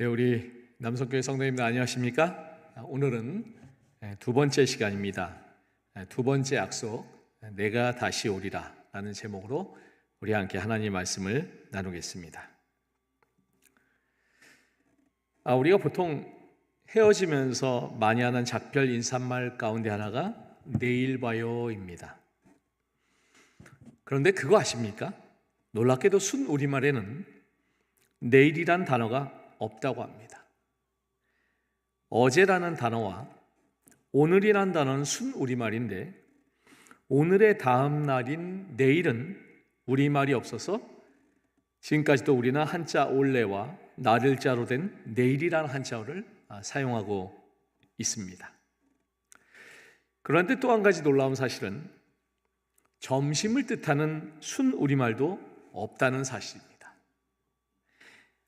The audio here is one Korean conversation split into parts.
네, 우리 남성교회 성도님들 안녕하십니까? 오늘은 두 번째 시간입니다. 두 번째 약속, 내가 다시 오리라 라는 제목으로 우리 함께 하나님 말씀을 나누겠습니다. 우리가 보통 헤어지면서 많이 하는 작별 인사말 가운데 하나가 내일 봐요입니다. 그런데 그거 아십니까? 놀랍게도 순우리말에는 내일이란 단어가 없다고 합니다. 어제라는 단어와 오늘이란 단어는 순우리말인데 오늘의 다음 날인 내일은 우리말이 없어서 지금까지도 우리는 한자 올레와 나를자로 된 내일이라는 한자어를 사용하고 있습니다. 그런데 또 한 가지 놀라운 사실은 점심을 뜻하는 순우리말도 없다는 사실입니다.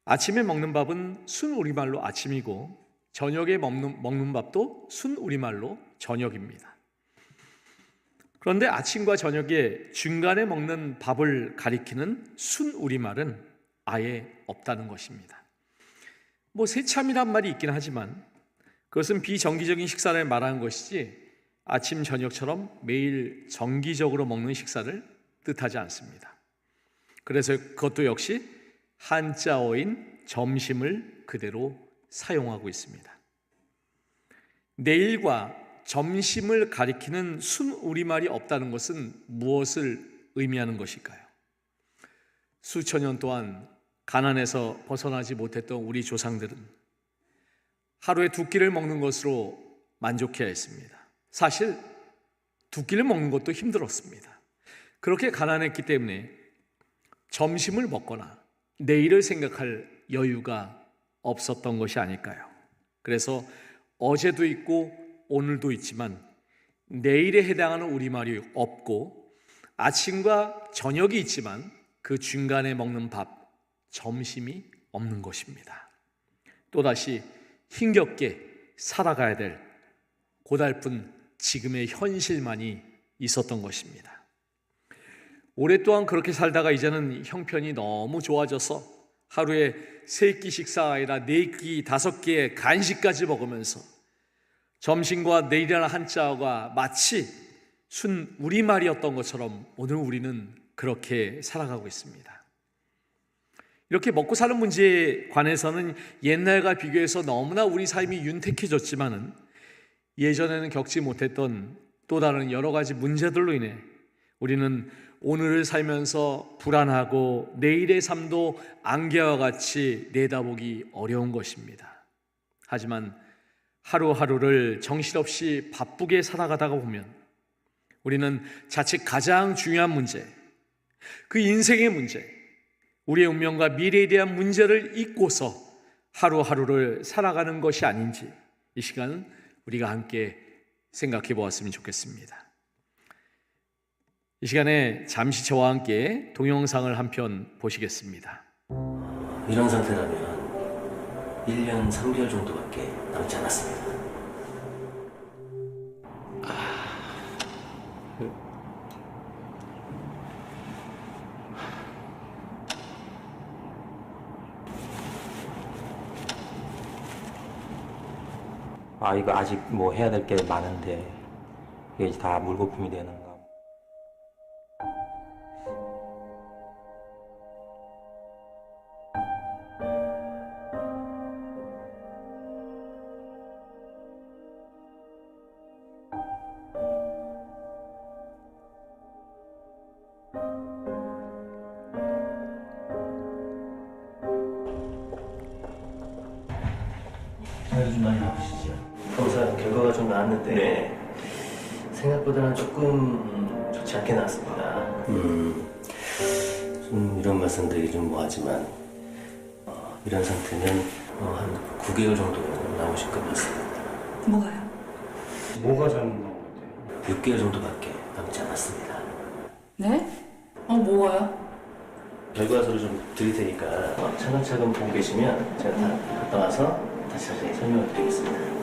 아침에 먹는 밥은 순우리말로 아침이고 저녁에 먹는 밥도 순우리말로 저녁입니다. 그런데 아침과 저녁에 중간에 먹는 밥을 가리키는 순우리말은 아예 없다는 것입니다. 새참이란 말이 있긴 하지만 그것은 비정기적인 식사를 말하는 것이지 아침, 저녁처럼 매일 정기적으로 먹는 식사를 뜻하지 않습니다. 그래서 그것도 역시 한자어인 점심을 그대로 사용하고 있습니다. 내일과 점심을 가리키는 순우리말이 없다는 것은 무엇을 의미하는 것일까요? 수천 년 동안 가난에서 벗어나지 못했던 우리 조상들은 하루에 두 끼를 먹는 것으로 만족해야 했습니다. 사실 두 끼를 먹는 것도 힘들었습니다. 그렇게 가난했기 때문에 점심을 먹거나 내일을 생각할 여유가 없었던 것이 아닐까요? 그래서 어제도 있고 오늘도 있지만 내일에 해당하는 우리말이 없고 아침과 저녁이 있지만 그 중간에 먹는 밥, 점심이 없는 것입니다. 또다시 힘겹게 살아가야 될 고달픈 지금의 현실만이 있었던 것입니다. 오랫동안 그렇게 살다가 이제는 형편이 너무 좋아져서 하루에 3끼 식사가 아니라 4끼, 5끼의 간식까지 먹으면서 점심과 내일이라는 한자어가 마치 순 우리말이었던 것처럼 오늘 우리는 그렇게 살아가고 있습니다. 이렇게 먹고 사는 문제에 관해서는 옛날과 비교해서 너무나 우리 삶이 윤택해졌지만은 예전에는 겪지 못했던 또 다른 여러 가지 문제들로 인해 우리는 오늘을 살면서 불안하고 내일의 삶도 안개와 같이 내다보기 어려운 것입니다. 하지만 하루하루를 정신없이 바쁘게 살아가다가 보면 우리는 자칫 가장 중요한 문제, 그 인생의 문제, 우리의 운명과 미래에 대한 문제를 잊고서 하루하루를 살아가는 것이 아닌지 이 시간 우리가 함께 생각해 보았으면 좋겠습니다. 이 시간에 잠시 저와 함께 동영상을 한 편 보시겠습니다. 이런 상태라면 1년 3개월 정도밖에 남지 않았습니다. 이거 아직 해야 될 게 많은데 이게 다 물거품이 되는가. 좀 많이 아프시죠? 검사 결과가 좀 나왔는데 생각보다는 조금 좋지 않게 나왔습니다. 좀 이런 말씀 드리기 좀 뭐하지만 이런 상태면 한 9개월 정도 남으실 것 같습니다. 뭐가요? 뭐가 잘못된 것 같아요? 6개월 정도밖에 남지 않았습니다. 네? 뭐가요? 결과서를 좀 드릴 테니까 차근차근 보고 계시면 제가 다 갔다 와서 다시 자세히 설명을 드리겠습니다.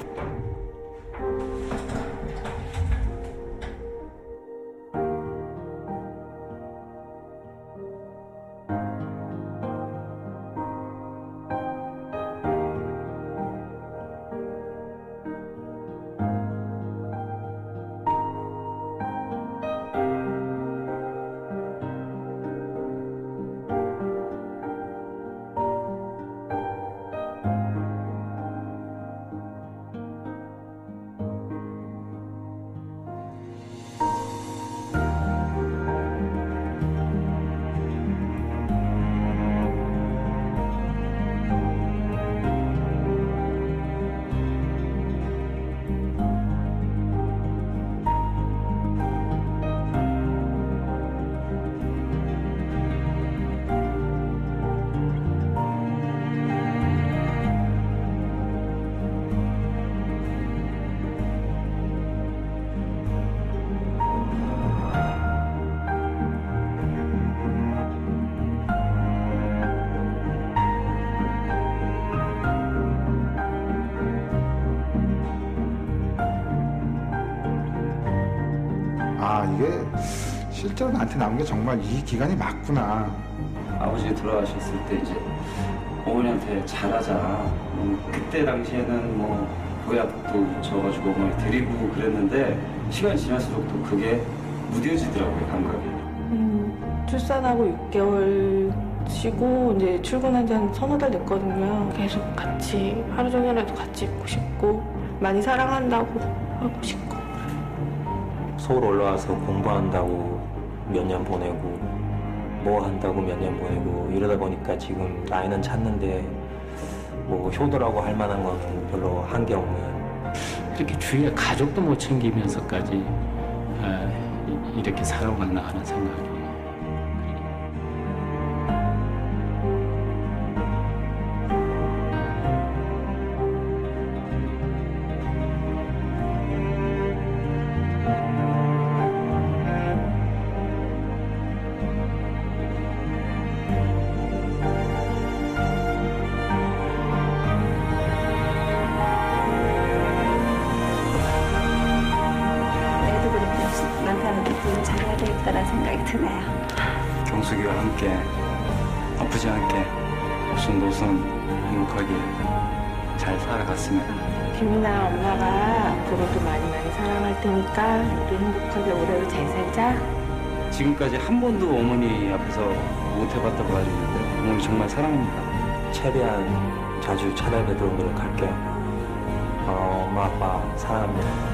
실제로 나한테 남은 게 정말 이 기간이 맞구나. 아버지가 돌아가셨을 때 이제 어머니한테 잘하자. 그때 당시에는 뭐 보약도 줘가지고 어머니 데리고 그랬는데 시간이 지날수록 또 그게 무뎌지더라고요, 감각이. 출산하고 6개월 쉬고 이제 출근한 지 한 서너 달 됐거든요. 계속 같이 하루 종일라도 같이 있고 싶고 많이 사랑한다고 하고 싶고. 서울 올라와서 공부한다고 몇 년 보내고 뭐 한다고 몇 년 보내고 이러다 보니까 지금 나이는 찼는데 뭐 효도라고 할 만한 건 별로 한 게 없는. 이렇게 주위에 가족도 못 챙기면서까지 이렇게 살아왔나 하는 생각이. 애도 그렇고 남편한테 잘해야 되겠다는 생각이 드네요. 경숙이와 함께 아프지 않게 오손도손 행복하게 잘 살아갔으면. 김이나 엄마가 앞으로도 많이 사랑할 테니까 우리 행복하게 오래오래 잘 살자. 지금까지 한 번도 어머니 앞에서 못 해봤다고 하시는데 어머니 정말 사랑합니다. 최대한 자주 찾아뵙도록 노력할게요. 엄마 아빠 사랑합니다.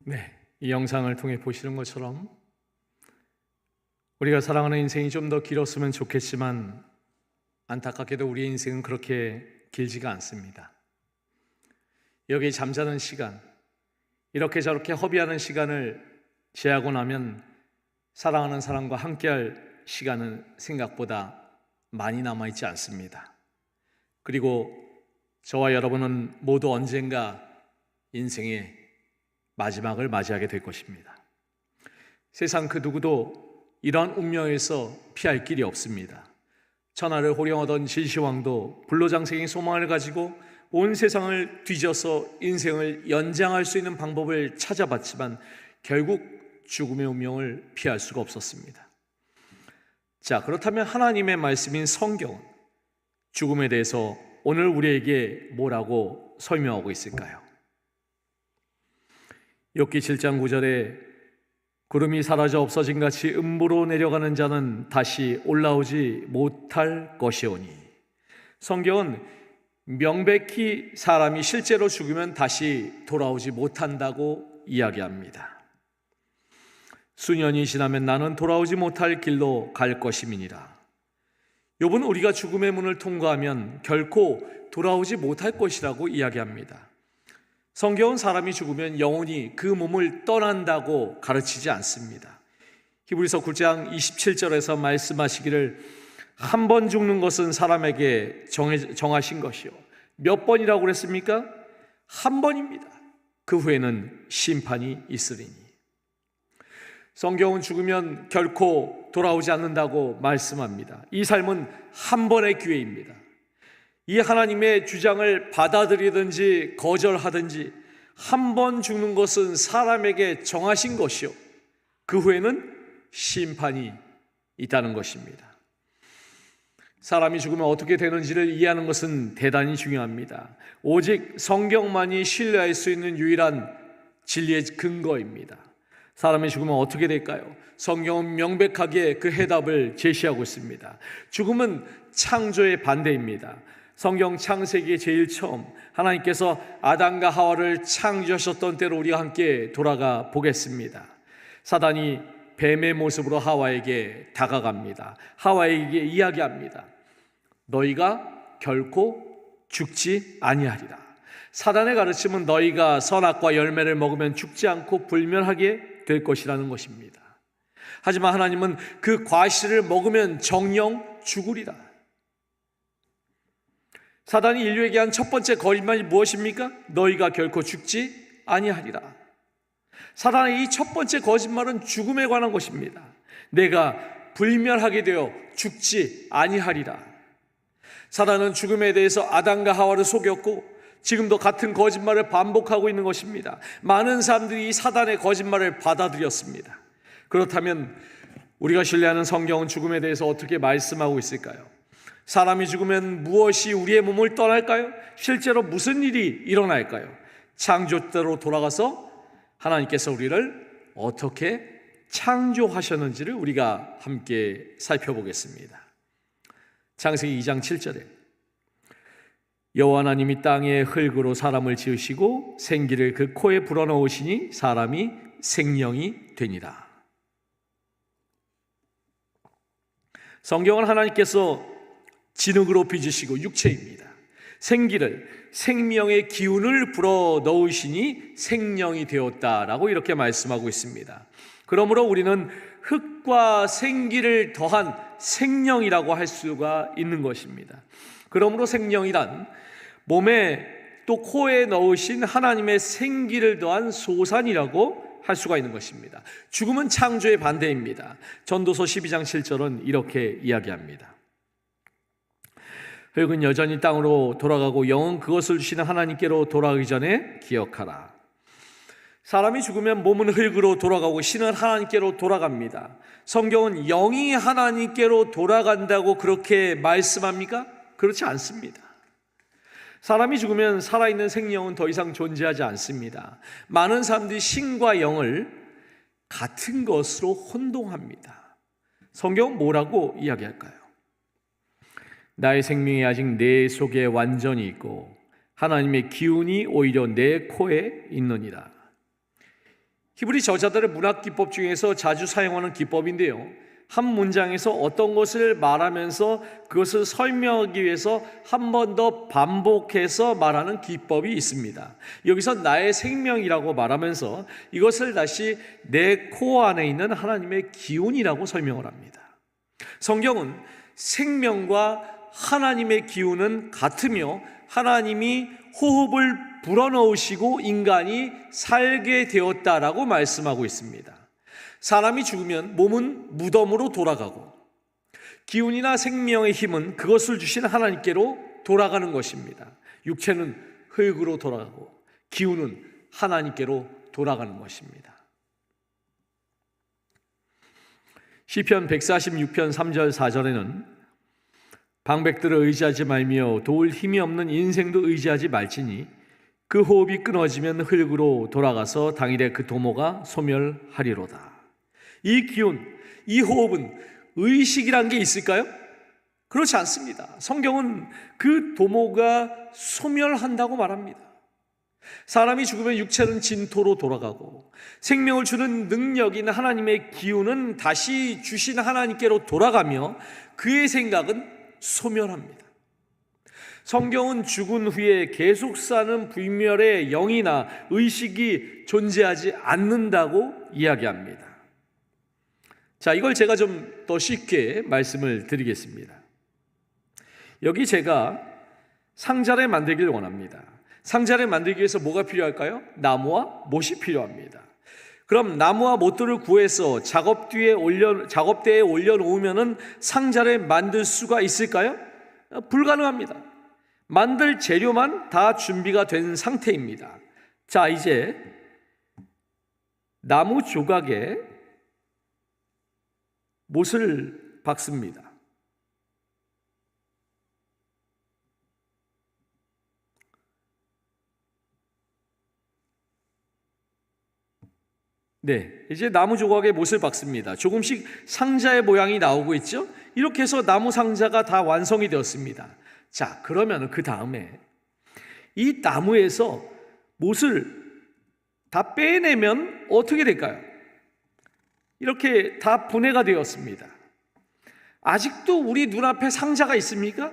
네, 이 영상을 통해 보시는 것처럼 우리가 사랑하는 인생이 좀 더 길었으면 좋겠지만 안타깝게도 우리의 인생은 그렇게 길지가 않습니다. 여기 잠자는 시간, 이렇게 저렇게 허비하는 시간을 제하고 나면 사랑하는 사람과 함께할 시간은 생각보다 많이 남아있지 않습니다. 그리고 저와 여러분은 모두 언젠가 인생의 마지막을 맞이하게 될 것입니다. 세상 그 누구도 이러한 운명에서 피할 길이 없습니다. 천하를 호령하던 진시황도 불로장생의 소망을 가지고 온 세상을 뒤져서 인생을 연장할 수 있는 방법을 찾아봤지만 결국 죽음의 운명을 피할 수가 없었습니다. 자, 그렇다면 하나님의 말씀인 성경은 죽음에 대해서 오늘 우리에게 뭐라고 설명하고 있을까요? 욥기 7장 9절에 구름이 사라져 없어진 같이 음부로 내려가는 자는 다시 올라오지 못할 것이오니, 성경은 명백히 사람이 실제로 죽으면 다시 돌아오지 못한다고 이야기합니다. 수년이 지나면 나는 돌아오지 못할 길로 갈 것임이니라. 욥은 우리가 죽음의 문을 통과하면 결코 돌아오지 못할 것이라고 이야기합니다. 성경은 사람이 죽으면 영혼이 그 몸을 떠난다고 가르치지 않습니다. 히브리서 9장 27절에서 말씀하시기를 한 번 죽는 것은 사람에게 정하신 것이요. 몇 번이라고 그랬습니까? 한 번입니다. 그 후에는 심판이 있으리니. 성경은 죽으면 결코 돌아오지 않는다고 말씀합니다. 이 삶은 한 번의 기회입니다. 이 하나님의 주장을 받아들이든지 거절하든지 한 번 죽는 것은 사람에게 정하신 것이요, 그 후에는 심판이 있다는 것입니다. 사람이 죽으면 어떻게 되는지를 이해하는 것은 대단히 중요합니다. 오직 성경만이 신뢰할 수 있는 유일한 진리의 근거입니다. 사람이 죽으면 어떻게 될까요? 성경은 명백하게 그 해답을 제시하고 있습니다. 죽음은 창조의 반대입니다. 성경 창세기의 제일 처음 하나님께서 아담과 하와를 창조하셨던 때로 우리가 함께 돌아가 보겠습니다. 사단이 뱀의 모습으로 하와에게 다가갑니다. 하와에게 이야기합니다. 너희가 결코 죽지 아니하리라. 사단의 가르침은 너희가 선악과 열매를 먹으면 죽지 않고 불멸하게 될 것이라는 것입니다. 하지만 하나님은 그 과실을 먹으면 정녕 죽으리라. 사단이 인류에게 한 첫 번째 거짓말이 무엇입니까? 너희가 결코 죽지 아니하리라. 사단의 이 첫 번째 거짓말은 죽음에 관한 것입니다. 내가 불멸하게 되어 죽지 아니하리라. 사단은 죽음에 대해서 아담과 하와를 속였고 지금도 같은 거짓말을 반복하고 있는 것입니다. 많은 사람들이 이 사단의 거짓말을 받아들였습니다. 그렇다면 우리가 신뢰하는 성경은 죽음에 대해서 어떻게 말씀하고 있을까요? 사람이 죽으면 무엇이 우리의 몸을 떠날까요? 실제로 무슨 일이 일어날까요? 창조대로 돌아가서 하나님께서 우리를 어떻게 창조하셨는지를 우리가 함께 살펴보겠습니다. 창세기 2장 7절에 여호와 하나님이 땅에 흙으로 사람을 지으시고 생기를 그 코에 불어넣으시니 사람이 생명이 되니라. 성경은 하나님께서 진흙으로 빚으시고 육체입니다. 생기를, 생명의 기운을 불어넣으시니 생명이 되었다라고 이렇게 말씀하고 있습니다. 그러므로 우리는 흙과 생기를 더한 생명이라고 할 수가 있는 것입니다. 그러므로 생명이란 몸에 또 코에 넣으신 하나님의 생기를 더한 소산이라고 할 수가 있는 것입니다. 죽음은 창조의 반대입니다. 전도서 12장 7절은 이렇게 이야기합니다. 흙은 여전히 땅으로 돌아가고 영은 그것을 주시는 하나님께로 돌아가기 전에 기억하라. 사람이 죽으면 몸은 흙으로 돌아가고 신은 하나님께로 돌아갑니다. 성경은 영이 하나님께로 돌아간다고 그렇게 말씀합니까? 그렇지 않습니다. 사람이 죽으면 살아있는 생명은 더 이상 존재하지 않습니다. 많은 사람들이 신과 영을 같은 것으로 혼동합니다. 성경은 뭐라고 이야기할까요? 나의 생명이 아직 내 속에 완전히 있고 하나님의 기운이 오히려 내 코에 있느니라. 히브리 저자들의 문학 기법 중에서 자주 사용하는 기법인데요, 한 문장에서 어떤 것을 말하면서 그것을 설명하기 위해서 한 번 더 반복해서 말하는 기법이 있습니다. 여기서 나의 생명이라고 말하면서 이것을 다시 내 코 안에 있는 하나님의 기운이라고 설명을 합니다. 성경은 생명과 하나님의 기운은 같으며 하나님이 호흡을 불어넣으시고 인간이 살게 되었다라고 말씀하고 있습니다. 사람이 죽으면 몸은 무덤으로 돌아가고 기운이나 생명의 힘은 그것을 주신 하나님께로 돌아가는 것입니다. 육체는 흙으로 돌아가고 기운은 하나님께로 돌아가는 것입니다. 시편 146편 3절 4절에는 방백들을 의지하지 말며 도울 힘이 없는 인생도 의지하지 말지니 그 호흡이 끊어지면 흙으로 돌아가서 당일에 그 도모가 소멸하리로다. 이 기운, 이 호흡은 의식이란 게 있을까요? 그렇지 않습니다. 성경은 그 도모가 소멸한다고 말합니다. 사람이 죽으면 육체는 진토로 돌아가고 생명을 주는 능력인 하나님의 기운은 다시 주신 하나님께로 돌아가며 그의 생각은 소멸합니다. 성경은 죽은 후에 계속 사는 불멸의 영이나 의식이 존재하지 않는다고 이야기합니다. 자, 이걸 제가 좀 더 쉽게 말씀을 드리겠습니다. 여기 제가 상자를 만들기를 원합니다. 상자를 만들기 위해서 뭐가 필요할까요? 나무와 못이 필요합니다. 그럼 나무와 못들을 구해서 작업대에 올려놓으면 상자를 만들 수가 있을까요? 불가능합니다. 만들 재료만 다 준비가 된 상태입니다. 자, 이제 나무 조각에 못을 박습니다. 네, 이제 나무 조각에 못을 박습니다. 조금씩 상자의 모양이 나오고 있죠? 이렇게 해서 나무 상자가 다 완성이 되었습니다. 자, 그러면 그 다음에 이 나무에서 못을 다 빼내면 어떻게 될까요? 이렇게 다 분해가 되었습니다. 아직도 우리 눈앞에 상자가 있습니까?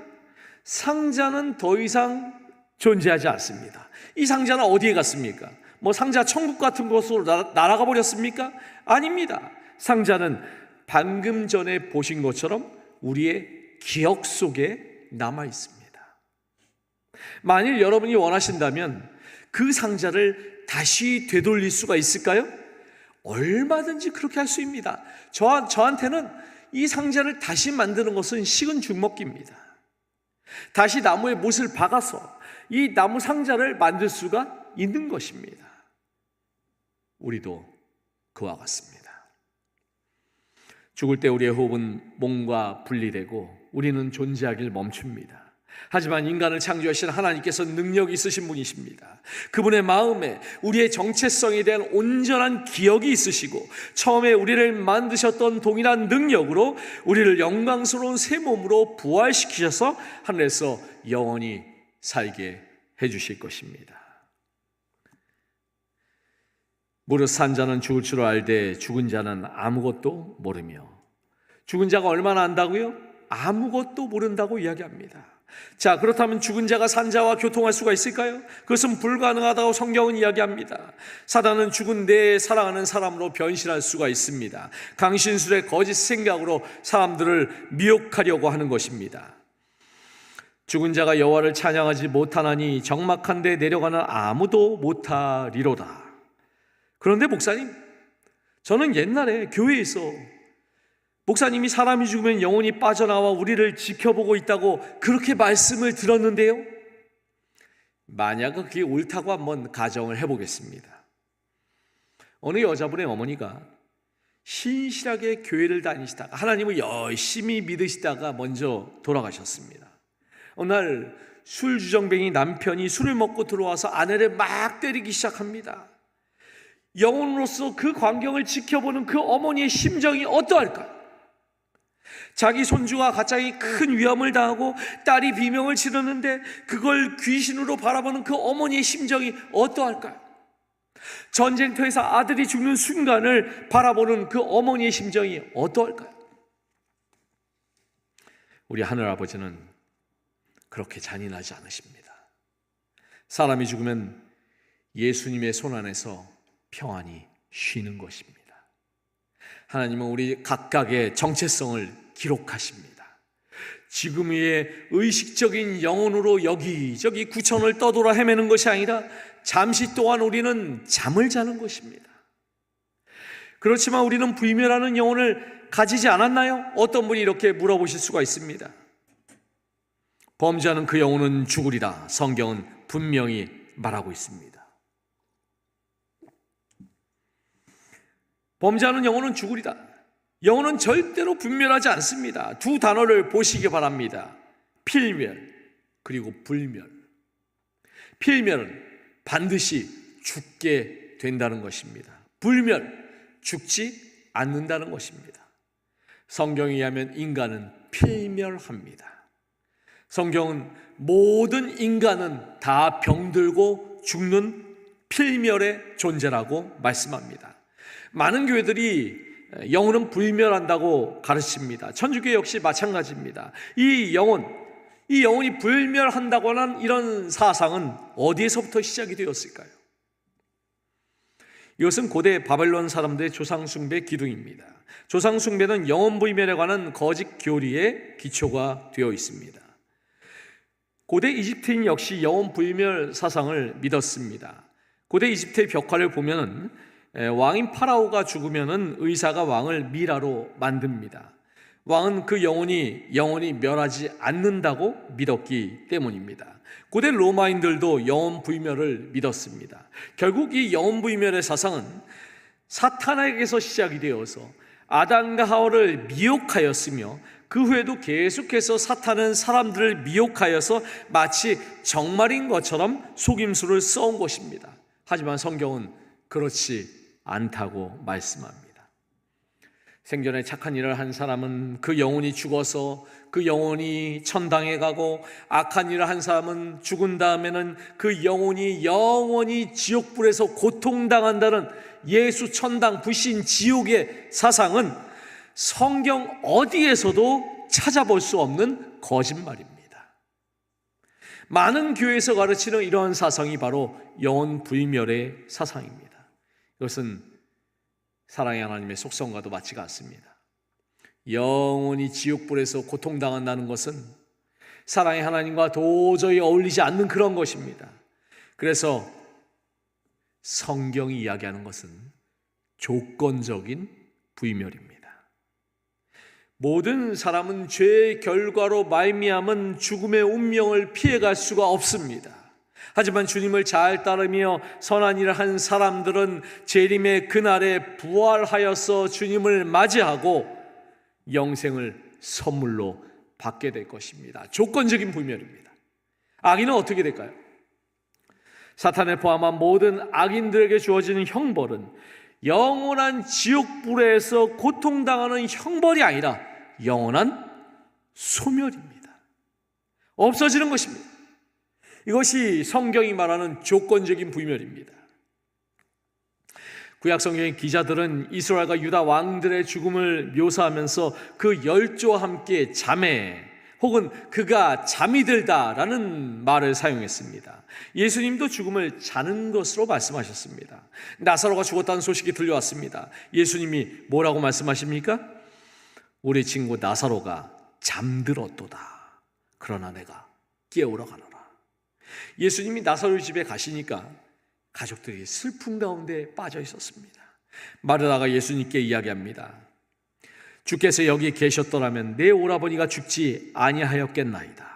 상자는 더 이상 존재하지 않습니다. 이 상자는 어디에 갔습니까? 뭐 상자 천국 같은 곳으로 날아가 버렸습니까? 아닙니다. 상자는 방금 전에 보신 것처럼 우리의 기억 속에 남아 있습니다. 만일 여러분이 원하신다면 그 상자를 다시 되돌릴 수가 있을까요? 얼마든지 그렇게 할 수 있습니다. 저한테는 이 상자를 다시 만드는 것은 식은 죽 먹기입니다. 다시 나무에 못을 박아서 이 나무 상자를 만들 수가 있는 것입니다. 우리도 그와 같습니다. 죽을 때 우리의 호흡은 몸과 분리되고 우리는 존재하길 멈춥니다. 하지만 인간을 창조하신 하나님께서 능력이 있으신 분이십니다. 그분의 마음에 우리의 정체성에 대한 온전한 기억이 있으시고 처음에 우리를 만드셨던 동일한 능력으로 우리를 영광스러운 새 몸으로 부활시키셔서 하늘에서 영원히 살게 해주실 것입니다. 무릇 산 자는 죽을 줄 알되 죽은 자는 아무것도 모르며. 죽은 자가 얼마나 안다고요? 아무것도 모른다고 이야기합니다. 자, 그렇다면 죽은 자가 산 자와 교통할 수가 있을까요? 그것은 불가능하다고 성경은 이야기합니다. 사단은 죽은 내 사랑하는 사람으로 변신할 수가 있습니다. 강신술의 거짓 생각으로 사람들을 미혹하려고 하는 것입니다. 죽은 자가 여호와를 찬양하지 못하나니 적막한 데 내려가는 아무도 못하리로다. 그런데 목사님, 저는 옛날에 교회에서 목사님이 사람이 죽으면 영혼이 빠져나와 우리를 지켜보고 있다고 그렇게 말씀을 들었는데요. 만약 그게 옳다고 한번 가정을 해보겠습니다. 어느 여자분의 어머니가 신실하게 교회를 다니시다가 하나님을 열심히 믿으시다가 먼저 돌아가셨습니다. 어느 날 술주정뱅이 남편이 술을 먹고 들어와서 아내를 막 때리기 시작합니다. 영혼으로서 그 광경을 지켜보는 그 어머니의 심정이 어떠할까요? 자기 손주가 가장이 큰 위험을 당하고 딸이 비명을 지르는데 그걸 귀신으로 바라보는 그 어머니의 심정이 어떠할까요? 전쟁터에서 아들이 죽는 순간을 바라보는 그 어머니의 심정이 어떠할까요? 우리 하늘아버지는 그렇게 잔인하지 않으십니다. 사람이 죽으면 예수님의 손 안에서 평안히 쉬는 것입니다. 하나님은 우리 각각의 정체성을 기록하십니다. 지금의 의식적인 영혼으로 여기저기 구천을 떠돌아 헤매는 것이 아니라 잠시 동안 우리는 잠을 자는 것입니다. 그렇지만 우리는 불멸하는 영혼을 가지지 않았나요? 어떤 분이 이렇게 물어보실 수가 있습니다. 범죄하는 그 영혼은 죽으리라. 성경은 분명히 말하고 있습니다. 범죄하는 영혼은 죽으리다. 영혼은 절대로 분멸하지 않습니다. 두 단어를 보시기 바랍니다. 필멸 그리고 불멸. 필멸은 반드시 죽게 된다는 것입니다. 불멸, 죽지 않는다는 것입니다. 성경에 의하면 인간은 필멸합니다. 성경은 모든 인간은 다 병들고 죽는 필멸의 존재라고 말씀합니다. 많은 교회들이 영혼은 불멸한다고 가르칩니다. 천주교 역시 마찬가지입니다. 이 영혼이 불멸한다고 하는 이런 사상은 어디에서부터 시작이 되었을까요? 이것은 고대 바벨론 사람들의 조상숭배 기둥입니다. 조상숭배는 영혼 불멸에 관한 거짓 교리의 기초가 되어 있습니다. 고대 이집트인 역시 영혼 불멸 사상을 믿었습니다. 고대 이집트의 벽화를 보면 왕인 파라오가 죽으면 의사가 왕을 미라로 만듭니다. 왕은 그 영혼이 멸하지 않는다고 믿었기 때문입니다. 고대 로마인들도 영혼 불멸을 믿었습니다. 결국 이 영혼 불멸의 사상은 사탄에게서 시작이 되어서 아담과 하와를 미혹하였으며 그 후에도 계속해서 사탄은 사람들을 미혹하여서 마치 정말인 것처럼 속임수를 써온 것입니다. 하지만 성경은 그렇지 않다고 말씀합니다. 생전에 착한 일을 한 사람은 그 영혼이 죽어서 그 영혼이 천당에 가고 악한 일을 한 사람은 죽은 다음에는 그 영혼이 영원히 지옥불에서 고통당한다는 예수 천당 불신 지옥의 사상은 성경 어디에서도 찾아볼 수 없는 거짓말입니다. 많은 교회에서 가르치는 이러한 사상이 바로 영혼 불멸의 사상입니다. 이것은 사랑의 하나님의 속성과도 맞지가 않습니다. 영원히 지옥불에서 고통당한다는 것은 사랑의 하나님과 도저히 어울리지 않는 그런 것입니다. 그래서 성경이 이야기하는 것은 조건적인 불멸입니다. 모든 사람은 죄의 결과로 말미암은 죽음의 운명을 피해갈 수가 없습니다. 하지만 주님을 잘 따르며 선한 일을 한 사람들은 재림의 그날에 부활하여서 주님을 맞이하고 영생을 선물로 받게 될 것입니다. 조건적인 불멸입니다. 악인은 어떻게 될까요? 사탄을 포함한 모든 악인들에게 주어지는 형벌은 영원한 지옥불에서 고통당하는 형벌이 아니라 영원한 소멸입니다. 없어지는 것입니다. 이것이 성경이 말하는 조건적인 불멸입니다. 구약 성경의 기자들은 이스라엘과 유다 왕들의 죽음을 묘사하면서 그 열조와 함께 잠에 혹은 그가 잠이 들다라는 말을 사용했습니다. 예수님도 죽음을 자는 것으로 말씀하셨습니다. 나사로가 죽었다는 소식이 들려왔습니다. 예수님이 뭐라고 말씀하십니까? 우리 친구 나사로가 잠들었도다. 그러나 내가 깨우러 가노라. 예수님이 나사로 집에 가시니까 가족들이 슬픔 가운데 빠져 있었습니다. 마르다가 예수님께 이야기합니다. 주께서 여기 계셨더라면 내 오라버니가 죽지 아니하였겠나이다.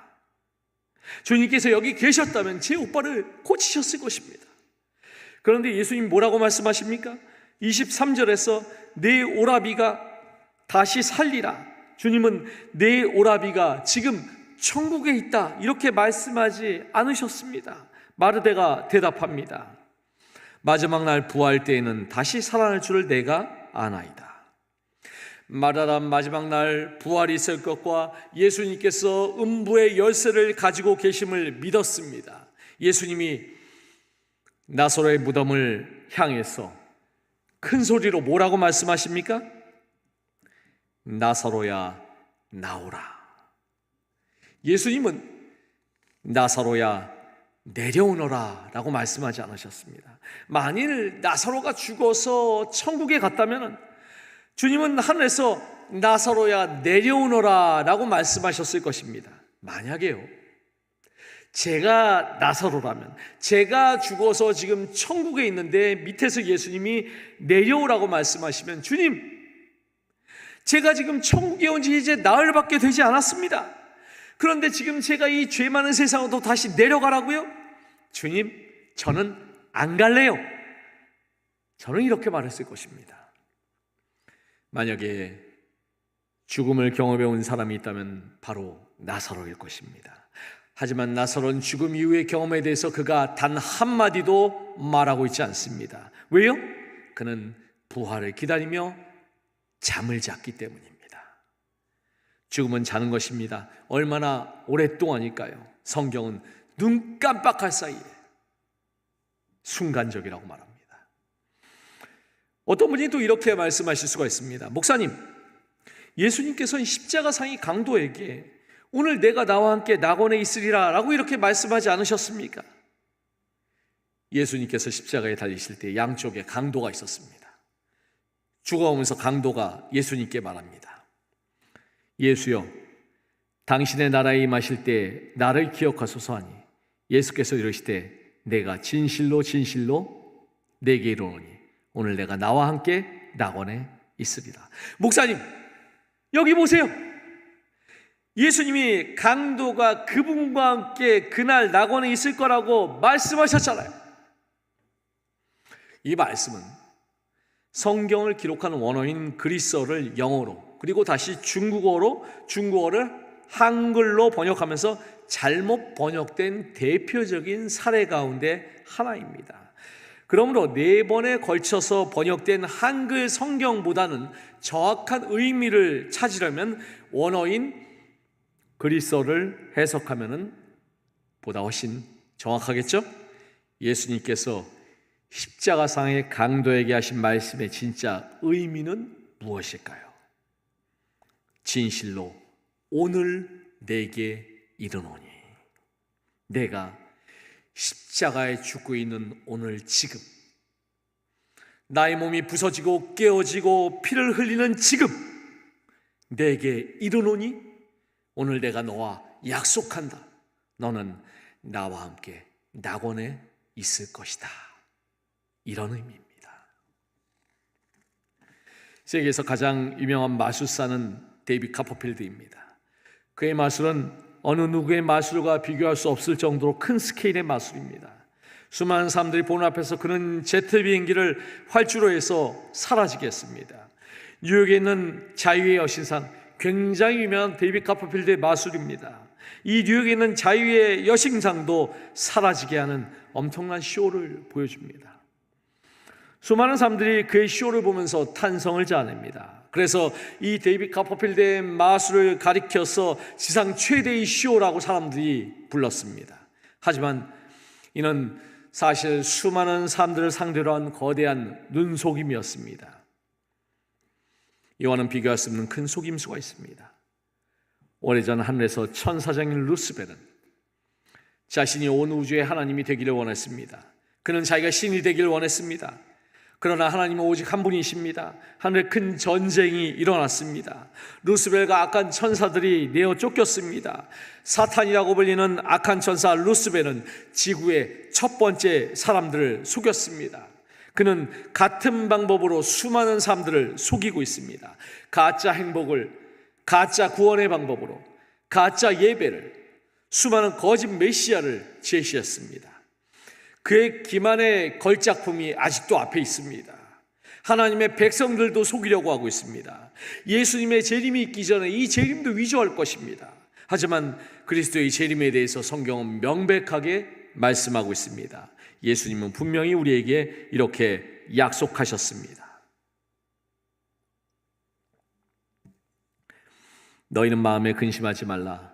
주님께서 여기 계셨다면 제 오빠를 고치셨을 것입니다. 그런데 예수님 뭐라고 말씀하십니까? 23절에서 내 오라비가 다시 살리라. 주님은 내 오라비가 지금 천국에 있다 이렇게 말씀하지 않으셨습니다. 마르다가 대답합니다. 마지막 날 부활 때에는 다시 살아날 줄을 내가 아나이다. 마르다는 마지막 날 부활이 있을 것과 예수님께서 음부의 열쇠를 가지고 계심을 믿었습니다. 예수님이 나사로의 무덤을 향해서 큰 소리로 뭐라고 말씀하십니까? 나사로야 나오라. 예수님은 나사로야 내려오너라 라고 말씀하지 않으셨습니다. 만일 나사로가 죽어서 천국에 갔다면 주님은 하늘에서 나사로야 내려오너라 라고 말씀하셨을 것입니다. 만약에요, 제가 나사로라면, 제가 죽어서 지금 천국에 있는데 밑에서 예수님이 내려오라고 말씀하시면, 주님, 제가 지금 천국에 온 지 이제 나흘밖에 되지 않았습니다. 그런데 지금 제가 이 죄 많은 세상으로 다시 내려가라고요? 주님, 저는 안 갈래요. 저는 이렇게 말했을 것입니다. 만약에 죽음을 경험해 온 사람이 있다면 바로 나사로일 것입니다. 하지만 나사로는 죽음 이후의 경험에 대해서 그가 단 한마디도 말하고 있지 않습니다. 왜요? 그는 부활을 기다리며 잠을 잤기 때문입니다. 죽음은 자는 것입니다. 얼마나 오랫동안일까요? 성경은 눈 깜빡할 사이에 순간적이라고 말합니다. 어떤 분이 또 이렇게 말씀하실 수가 있습니다. 목사님, 예수님께서는 십자가상의 강도에게 오늘 내가 나와 함께 낙원에 있으리라 라고 이렇게 말씀하지 않으셨습니까? 예수님께서 십자가에 달리실 때 양쪽에 강도가 있었습니다. 죽어오면서 강도가 예수님께 말합니다. 예수여, 당신의 나라에 임하실 때 나를 기억하소서 하니 예수께서 이르시되 내가 진실로 진실로 내게 이르노니 오늘 내가 나와 함께 낙원에 있으리라. 목사님, 여기 보세요. 예수님이 강도가 그분과 함께 그날 낙원에 있을 거라고 말씀하셨잖아요. 이 말씀은 성경을 기록한 원어인 그리스어를 영어로 그리고 다시 중국어를 한글로 번역하면서 잘못 번역된 대표적인 사례 가운데 하나입니다. 그러므로 4번에 걸쳐서 번역된 한글 성경보다는 정확한 의미를 찾으려면 원어인 그리스어를 해석하면 보다 훨씬 정확하겠죠? 예수님께서 십자가상의 강도에게 하신 말씀의 진짜 의미는 무엇일까요? 진실로 오늘 내게 이르노니, 내가 십자가에 죽고 있는 오늘 지금, 나의 몸이 부서지고 깨어지고 피를 흘리는 지금 내게 이르노니 오늘 내가 너와 약속한다. 너는 나와 함께 낙원에 있을 것이다. 이런 의미입니다. 세계에서 가장 유명한 마술사는 데이빗 카퍼필드입니다. 그의 마술은 어느 누구의 마술과 비교할 수 없을 정도로 큰 스케일의 마술입니다. 수많은 사람들이 보는 앞에서 그는 제트 비행기를 활주로 해서 사라지게 했습니다. 뉴욕에 있는 자유의 여신상, 굉장히 유명한 데이빗 카퍼필드의 마술입니다. 이 뉴욕에 있는 자유의 여신상도 사라지게 하는 엄청난 쇼를 보여줍니다. 수많은 사람들이 그의 쇼를 보면서 탄성을 자아냅니다. 그래서 이 데이빗 카퍼필드의 마술을 가리켜서 지상 최대의 쇼라고 사람들이 불렀습니다. 하지만 이는 사실 수많은 사람들을 상대로 한 거대한 눈속임이었습니다. 이와는 비교할 수 없는 큰 속임수가 있습니다. 오래전 하늘에서 천사장인 루스벨은 자신이 온 우주의 하나님이 되기를 원했습니다. 그는 자기가 신이 되기를 원했습니다. 그러나 하나님은 오직 한 분이십니다. 하늘에 큰 전쟁이 일어났습니다. 루스벨과 악한 천사들이 내어 쫓겼습니다. 사탄이라고 불리는 악한 천사 루스벨은 지구의 첫 번째 사람들을 속였습니다. 그는 같은 방법으로 수많은 사람들을 속이고 있습니다. 가짜 행복을, 가짜 구원의 방법으로, 가짜 예배를, 수많은 거짓 메시아를 제시했습니다. 그의 기만의 걸작품이 아직도 앞에 있습니다. 하나님의 백성들도 속이려고 하고 있습니다. 예수님의 재림이 있기 전에 이 재림도 위조할 것입니다. 하지만 그리스도의 재림에 대해서 성경은 명백하게 말씀하고 있습니다. 예수님은 분명히 우리에게 이렇게 약속하셨습니다. 너희는 마음에 근심하지 말라.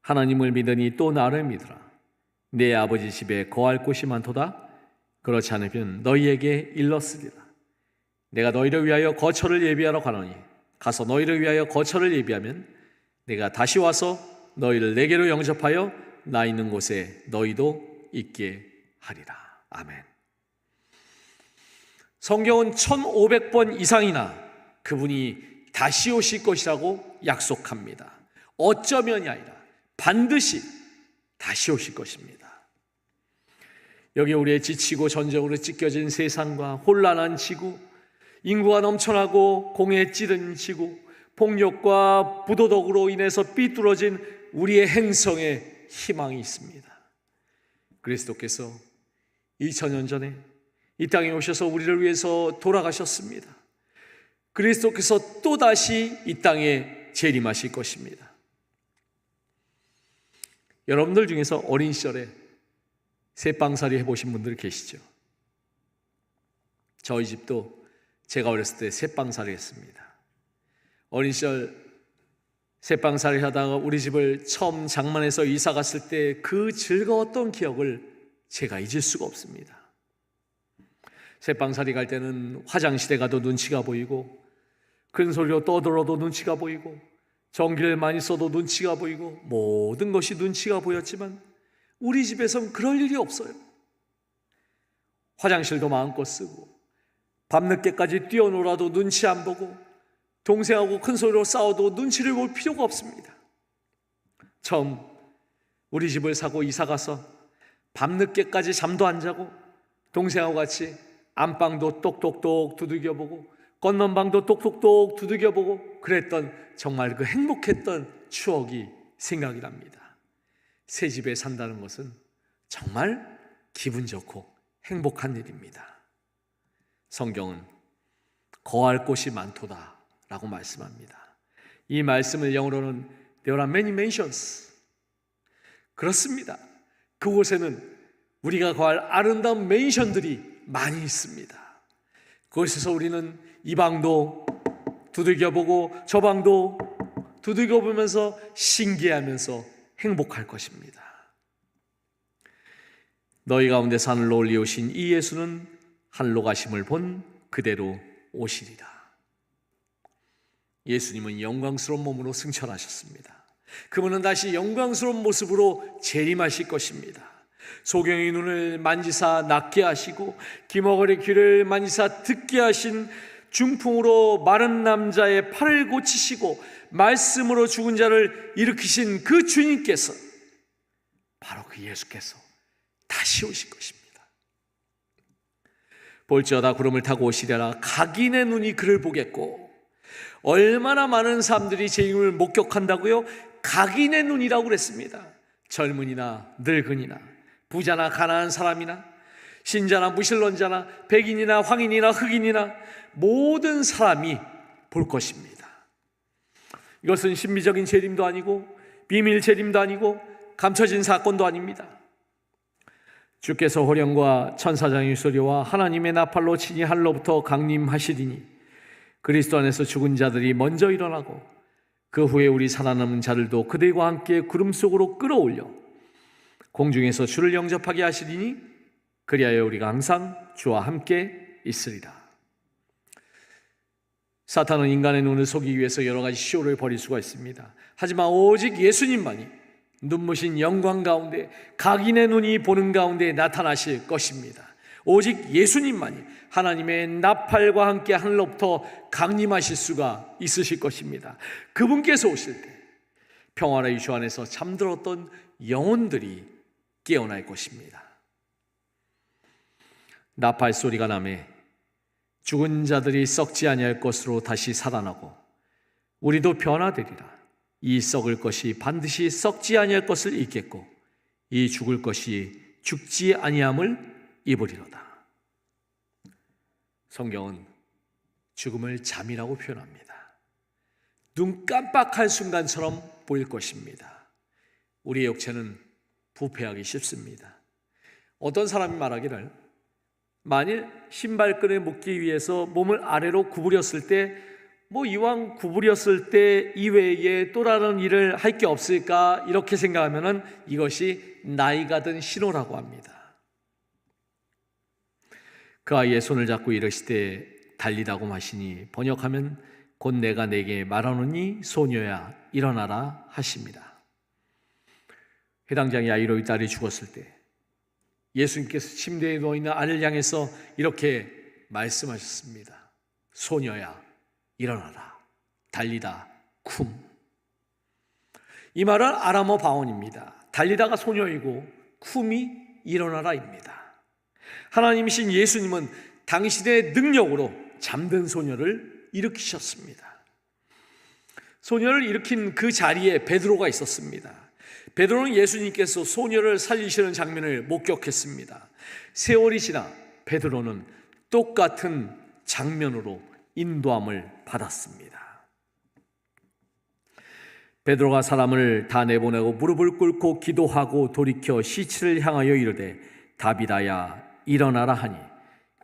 하나님을 믿으니 또 나를 믿으라. 내 아버지 집에 거할 곳이 많도다. 그렇지 않으면 너희에게 일렀으리라. 내가 너희를 위하여 거처를 예비하러 가노니 가서 너희를 위하여 거처를 예비하면 내가 다시 와서 너희를 내게로 영접하여 나 있는 곳에 너희도 있게 하리라. 아멘. 성경은 1500번 이상이나 그분이 다시 오실 것이라고 약속합니다. 어쩌면이 아니라 반드시 다시 오실 것입니다. 여기 우리의 지치고 전쟁으로 찢겨진 세상과 혼란한 지구, 인구가 넘쳐나고 공에 찌든 지구, 폭력과 부도덕으로 인해서 삐뚤어진 우리의 행성에 희망이 있습니다. 그리스도께서 2000년 전에 이 땅에 오셔서 우리를 위해서 돌아가셨습니다. 그리스도께서 또다시 이 땅에 재림하실 것입니다. 여러분들 중에서 어린 시절에 새빵살이 해보신 분들 계시죠? 저희 집도 제가 어렸을 때 새빵살이 했습니다. 어린 시절 새빵살이 하다가 우리 집을 처음 장만해서 이사 갔을 때 그 즐거웠던 기억을 제가 잊을 수가 없습니다. 새빵살이 갈 때는 화장실에 가도 눈치가 보이고, 큰 소리로 떠들어도 눈치가 보이고, 전기를 많이 써도 눈치가 보이고, 모든 것이 눈치가 보였지만 우리 집에선 그럴 일이 없어요. 화장실도 마음껏 쓰고, 밤늦게까지 뛰어놀아도 눈치 안 보고, 동생하고 큰 소리로 싸워도 눈치를 볼 필요가 없습니다. 처음 우리 집을 사고 이사가서 밤늦게까지 잠도 안 자고 동생하고 같이 안방도 똑똑똑 두들겨보고 건넌방도 똑똑똑 두들겨보고 그랬던 정말 그 행복했던 추억이 생각이 납니다. 새 집에 산다는 것은 정말 기분 좋고 행복한 일입니다. 성경은 거할 곳이 많도다 라고 말씀합니다. 이 말씀을 영어로는 There are many mansions. 그렇습니다. 그곳에는 우리가 거할 아름다운 맨션들이 많이 있습니다. 그곳에서 우리는 이 방도 두들겨보고 저 방도 두들겨보면서 신기하면서 행복할 것입니다. 너희 가운데서 하늘로 올리오신 이 예수는 하늘로 가심을 본 그대로 오시리라. 예수님은 영광스러운 몸으로 승천하셨습니다. 그분은 다시 영광스러운 모습으로 재림하실 것입니다. 소경의 눈을 만지사 낫게 하시고 기머거리 귀를 만지사 듣게 하신 중풍으로 마른 남자의 팔을 고치시고 말씀으로 죽은 자를 일으키신 그 주님께서 바로 그 예수께서 다시 오실 것입니다. 볼지어다 구름을 타고 오시려라. 각인의 눈이 그를 보겠고. 얼마나 많은 사람들이 재림을 목격한다고요? 각인의 눈이라고 그랬습니다. 젊은이나 늙은이나 부자나 가난한 사람이나 신자나 무신론자나 백인이나 황인이나 흑인이나 모든 사람이 볼 것입니다. 이것은 신비적인 재림도 아니고 비밀 재림도 아니고 감춰진 사건도 아닙니다. 주께서 호령과 천사장의 소리와 하나님의 나팔로 친히 하늘로부터 강림하시리니 그리스도 안에서 죽은 자들이 먼저 일어나고 그 후에 우리 살아남은 자들도 그들과 함께 구름 속으로 끌어올려 공중에서 주를 영접하게 하시리니 그리하여 우리가 항상 주와 함께 있으리라. 사탄은 인간의 눈을 속이기 위해서 여러 가지 쇼를 벌일 수가 있습니다. 하지만 오직 예수님만이 눈부신 영광 가운데 각인의 눈이 보는 가운데 나타나실 것입니다. 오직 예수님만이 하나님의 나팔과 함께 하늘로부터 강림하실 수가 있으실 것입니다. 그분께서 오실 때 평화의 주 안에서 잠들었던 영혼들이 깨어날 것입니다. 나팔 소리가 나매 죽은 자들이 썩지 아니할 것으로 다시 살아나고 우리도 변화되리라. 이 썩을 것이 반드시 썩지 아니할 것을 입겠고 이 죽을 것이 죽지 아니함을 입으리로다. 성경은 죽음을 잠이라고 표현합니다. 눈 깜빡할 순간처럼 보일 것입니다. 우리의 육체는 부패하기 쉽습니다. 어떤 사람이 말하기를 만일 신발끈을 묶기 위해서 몸을 아래로 구부렸을 때 이왕 구부렸을 때 이외에 또 다른 일을 할 게 없을까 이렇게 생각하면 이것이 나이가 든 신호라고 합니다. 그 아이의 손을 잡고 이르시되 달리라고 하시니 번역하면 곧 내가 내게 말하노니 소녀야 일어나라 하십니다. 해당장의 아이로의 딸이 죽었을 때 예수님께서 침대에 누워있는 아이를 향해서 이렇게 말씀하셨습니다. 소녀야 일어나라 달리다 쿰. 이 말은 아람어 방언입니다. 달리다가 소녀이고 쿰이 일어나라입니다. 하나님이신 예수님은 당신의 능력으로 잠든 소녀를 일으키셨습니다. 소녀를 일으킨 그 자리에 베드로가 있었습니다. 베드로는 예수님께서 소녀를 살리시는 장면을 목격했습니다. 세월이 지나 베드로는 똑같은 장면으로 인도함을 받았습니다. 베드로가 사람을 다 내보내고 무릎을 꿇고 기도하고 돌이켜 시체를 향하여 이르되 다비다야 일어나라 하니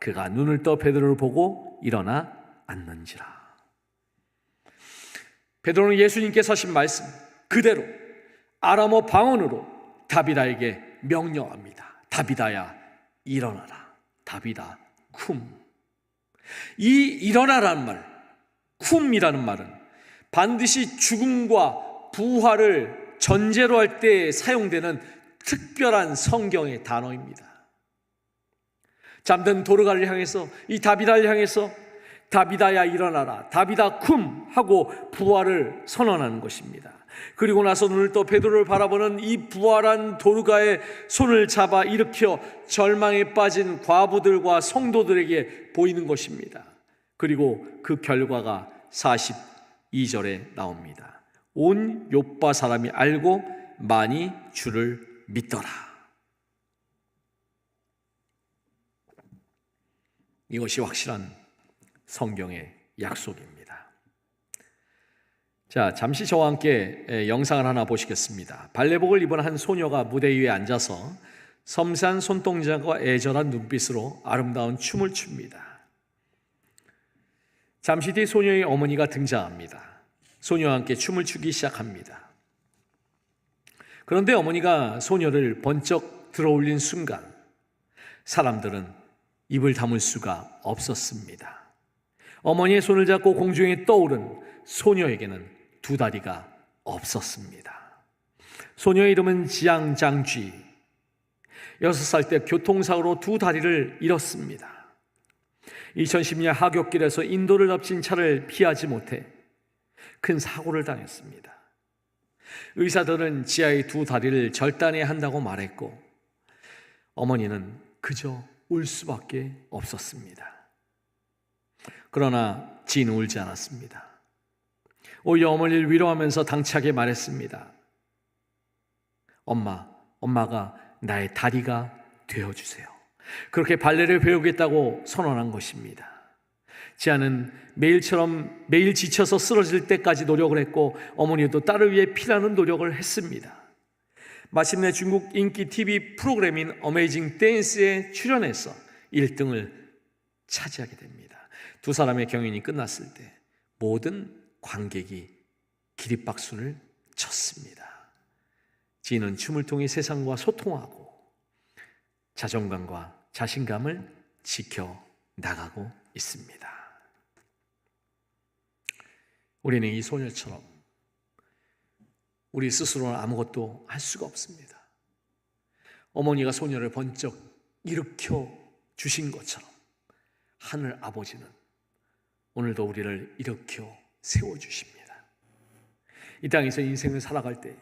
그가 눈을 떠 베드로를 보고 일어나 앉는지라. 베드로는 예수님께서 하신 말씀 그대로 아람어 방언으로 다비다에게 명령합니다. 다비다야 일어나라. 다비다 쿰. 이 일어나라는 말, 쿰이라는 말은 반드시 죽음과 부활을 전제로 할 때 사용되는 특별한 성경의 단어입니다. 잠든 도르가를 향해서 이 다비다를 향해서 다비다야 일어나라 다비다 쿰 하고 부활을 선언하는 것입니다. 그리고 나서 눈을 떠 베드로를 바라보는 이 부활한 도르가의 손을 잡아 일으켜 절망에 빠진 과부들과 성도들에게 보이는 것입니다. 그리고 그 결과가 42절에 나옵니다. 온 욥바 사람이 알고 많이 주를 믿더라. 이것이 확실한 성경의 약속입니다. 자, 잠시 저와 함께 영상을 하나 보시겠습니다. 발레복을 입은 한 소녀가 무대 위에 앉아서 섬세한 손동작과 애절한 눈빛으로 아름다운 춤을 춥니다. 잠시 뒤 소녀의 어머니가 등장합니다. 소녀와 함께 춤을 추기 시작합니다. 그런데 어머니가 소녀를 번쩍 들어올린 순간 사람들은 입을 다물 수가 없었습니다. 어머니의 손을 잡고 공중에 떠오른 소녀에게는 두 다리가 없었습니다. 소녀의 이름은 지양장쥐. 6살 때 교통사고로 두 다리를 잃었습니다. 2010년 하굣길에서 인도를 덮친 차를 피하지 못해 큰 사고를 당했습니다. 의사들은 지아의 두 다리를 절단해야 한다고 말했고 어머니는 그저 울 수밖에 없었습니다. 그러나 지는 울지 않았습니다. 오히려 어머니를 위로하면서 당차게 말했습니다. 엄마가 나의 다리가 되어주세요. 그렇게 발레를 배우겠다고 선언한 것입니다. 지아는 매일 지쳐서 쓰러질 때까지 노력을 했고 어머니도 딸을 위해 피나는 노력을 했습니다. 마침내 중국 인기 TV 프로그램인 어메이징 댄스에 출연해서 1등을 차지하게 됩니다. 두 사람의 경연이 끝났을 때 모든 관객이 기립박수를 쳤습니다. 지인은 춤을 통해 세상과 소통하고 자존감과 자신감을 지켜나가고 있습니다. 우리는 이 소녀처럼 우리 스스로는 아무것도 할 수가 없습니다. 어머니가 소녀를 번쩍 일으켜 주신 것처럼 하늘 아버지는 오늘도 우리를 일으켜 세워주십니다. 이 땅에서 인생을 살아갈 때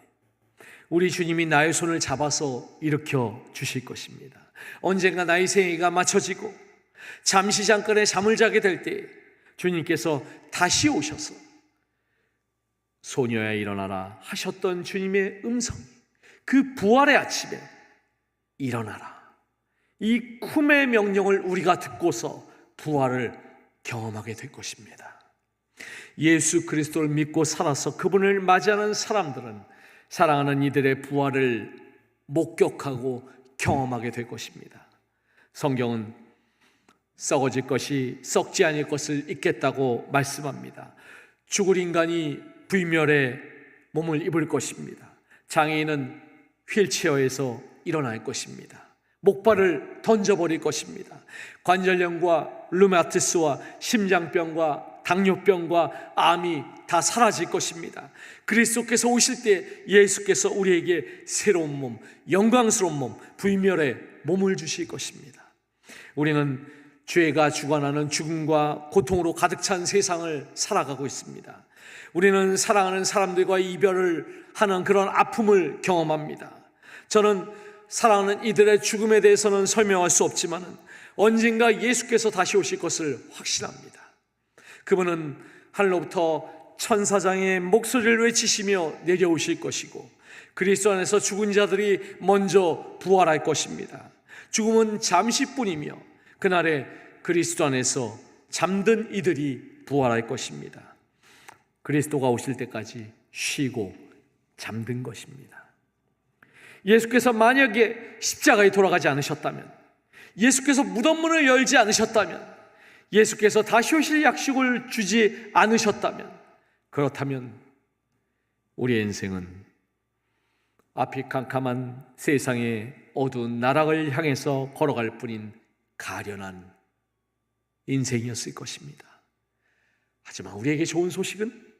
우리 주님이 나의 손을 잡아서 일으켜 주실 것입니다. 언젠가 나의 생애가 맞춰지고 잠시 잠깐의 잠을 자게 될 때 주님께서 다시 오셔서 소녀야 일어나라 하셨던 주님의 음성이 그 부활의 아침에 일어나라, 이 쿰의 명령을 우리가 듣고서 부활을 경험하게 될 것입니다. 예수 그리스도를 믿고 살아서 그분을 맞이하는 사람들은 사랑하는 이들의 부활을 목격하고 경험하게 될 것입니다. 성경은 썩어질 것이 썩지 않을 것을 잊겠다고 말씀합니다. 죽을 인간이 불멸의 몸을 입을 것입니다. 장애인은 휠체어에서 일어날 것입니다. 목발을 던져버릴 것입니다. 관절염과 류마티스와 심장병과 당뇨병과 암이 다 사라질 것입니다. 그리스도께서 오실 때 예수께서 우리에게 새로운 몸, 영광스러운 몸, 불멸의 몸을 주실 것입니다. 우리는 죄가 주관하는 죽음과 고통으로 가득 찬 세상을 살아가고 있습니다. 우리는 사랑하는 사람들과 이별을 하는 그런 아픔을 경험합니다. 저는 사랑하는 이들의 죽음에 대해서는 설명할 수 없지만 언젠가 예수께서 다시 오실 것을 확신합니다. 그분은 하늘로부터 천사장의 목소리를 외치시며 내려오실 것이고 그리스도 안에서 죽은 자들이 먼저 부활할 것입니다. 죽음은 잠시뿐이며 그날에 그리스도 안에서 잠든 이들이 부활할 것입니다. 그리스도가 오실 때까지 쉬고 잠든 것입니다. 예수께서 만약에 십자가에 돌아가지 않으셨다면, 예수께서 무덤문을 열지 않으셨다면, 예수께서 다시 오실 약속을 주지 않으셨다면, 그렇다면 우리의 인생은 앞이 캄캄한 세상의 어두운 나락을 향해서 걸어갈 뿐인 가련한 인생이었을 것입니다. 하지만 우리에게 좋은 소식은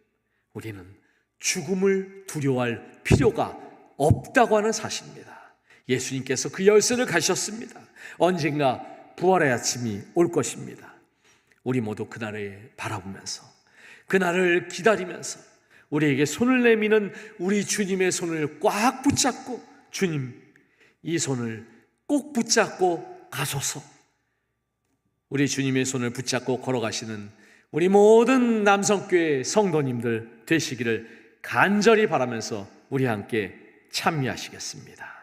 우리는 죽음을 두려워할 필요가 없다고 하는 사실입니다. 예수님께서 그 열쇠를 가셨습니다. 언젠가 부활의 아침이 올 것입니다. 우리 모두 그날을 바라보면서 그날을 기다리면서 우리에게 손을 내미는 우리 주님의 손을 꽉 붙잡고 주님, 이 손을 꼭 붙잡고 가소서. 우리 주님의 손을 붙잡고 걸어가시는 우리 모든 남성교회 성도님들 되시기를 간절히 바라면서 우리 함께 참여하시겠습니다.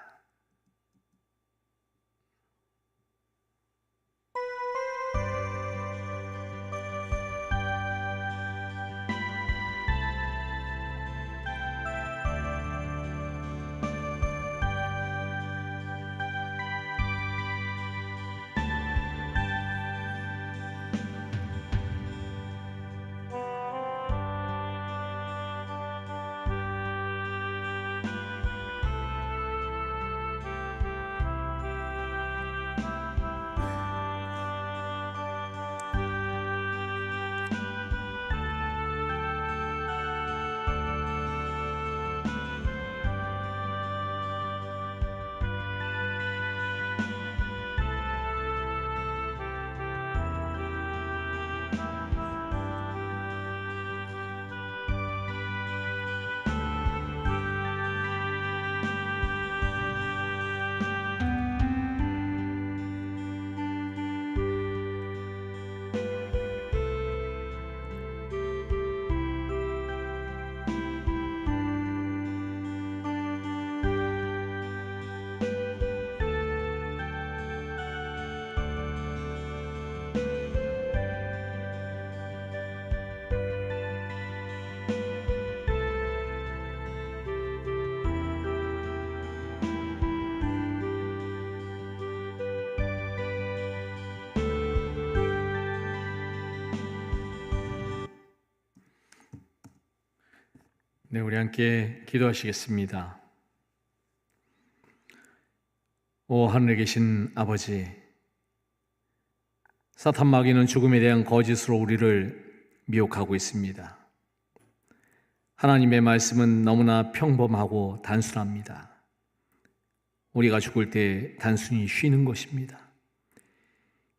네, 우리 함께 기도하시겠습니다. 오 하늘에 계신 아버지, 사탄 마귀는 죽음에 대한 거짓으로 우리를 미혹하고 있습니다. 하나님의 말씀은 너무나 평범하고 단순합니다. 우리가 죽을 때 단순히 쉬는 것입니다.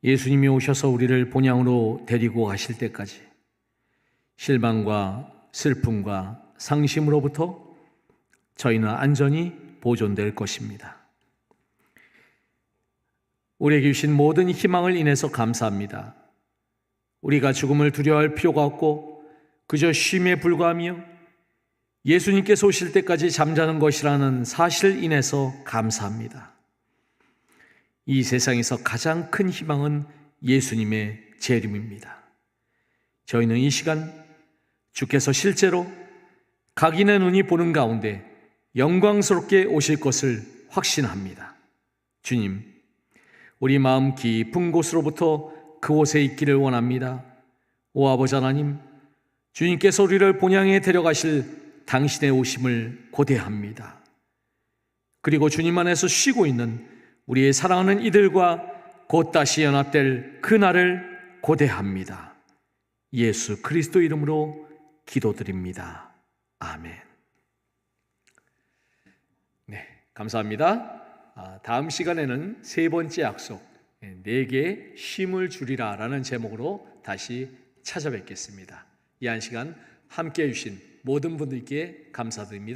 예수님이 오셔서 우리를 본향으로 데리고 가실 때까지 실망과 슬픔과 상심으로부터 저희는 안전히 보존될 것입니다. 우리에게 주신 모든 희망을 인해서 감사합니다. 우리가 죽음을 두려워할 필요가 없고 그저 쉼에 불과하며 예수님께서 오실 때까지 잠자는 것이라는 사실을 인해서 감사합니다. 이 세상에서 가장 큰 희망은 예수님의 재림입니다. 저희는 이 시간 주께서 실제로 각인의 눈이 보는 가운데 영광스럽게 오실 것을 확신합니다. 주님, 우리 마음 깊은 곳으로부터 그곳에 있기를 원합니다. 오 아버지 하나님, 주님께서 우리를 본향에 데려가실 당신의 오심을 고대합니다. 그리고 주님 안에서 쉬고 있는 우리의 사랑하는 이들과 곧 다시 연합될 그날을 고대합니다. 예수 그리스도 이름으로 기도드립니다. 아멘. 네, 감사합니다. 다음 시간에는 세 번째 약속, 내게 쉼을 주리라 라는 제목으로 다시 찾아뵙겠습니다. 이 한 시간 함께해 주신 모든 분들께 감사드립니다.